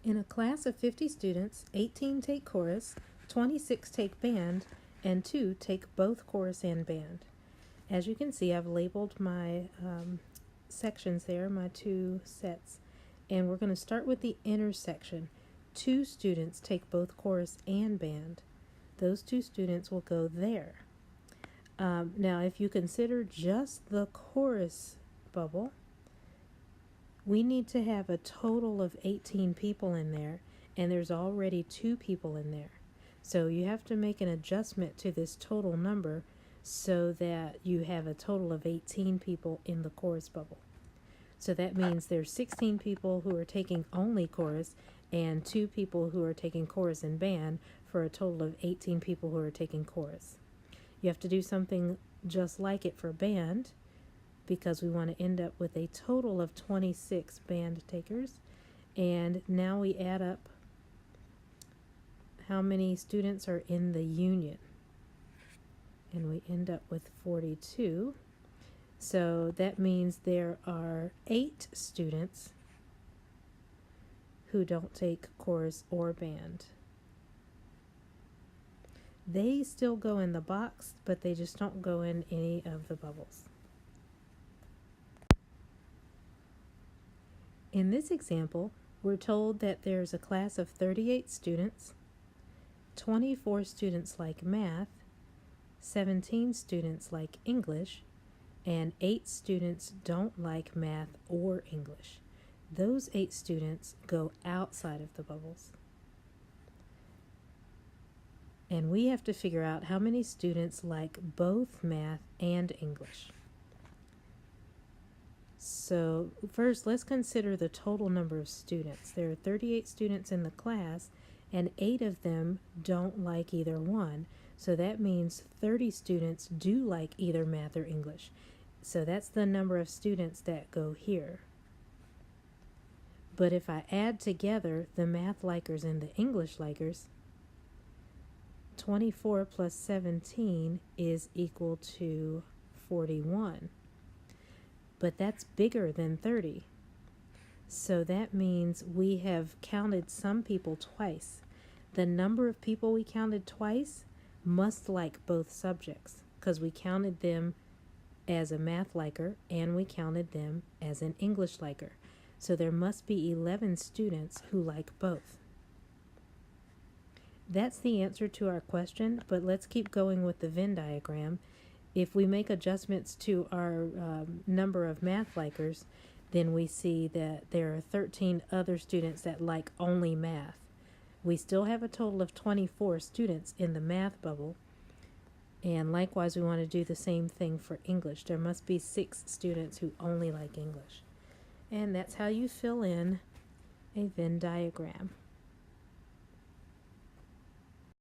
In a class of 50 students, 18 take chorus, 26 take band, and 2 take both chorus and band. As you can see, I've labeled my sections there, my two sets, and we're going to start with the intersection. 2 students take both chorus and band. Those 2 students will go there. Now, if you consider just the chorus bubble, we need to have a total of 18 people in there, and there's already 2 people in there. So you have to make an adjustment to this total number so that you have a total of 18 people in the chorus bubble. So that means there's 16 people who are taking only chorus and 2 people who are taking chorus and band, for a total of 18 people who are taking chorus. You have to do something just like it for band, because we want to end up with a total of 26 band takers. And now we add up how many students are in the union, and we end up with 42. So that means there are 8 students who don't take chorus or band. They still go in the box, but they just don't go in any of the bubbles. In this example, we're told that there's a class of 38 students, 24 students like math, 17 students like English, and 8 students don't like math or English. Those 8 students go outside of the bubbles. And we have to figure out how many students like both math and English. So first, let's consider the total number of students. There are 38 students in the class, and 8 of them don't like either one. So that means 30 students do like either math or English. So that's the number of students that go here. But if I add together the math likers and the English likers, 24 plus 17 is equal to 41. But that's bigger than 30. So that means we have counted some people twice. The number of people we counted twice must like both subjects, because we counted them as a math liker and we counted them as an English liker. So there must be 11 students who like both. That's the answer to our question, but let's keep going with the Venn diagram. If we make adjustments to our number of math likers, then we see that there are 13 other students that like only math. We still have a total of 24 students in the math bubble, and likewise we want to do the same thing for English. There must be 6 students who only like English. And that's how you fill in a Venn diagram.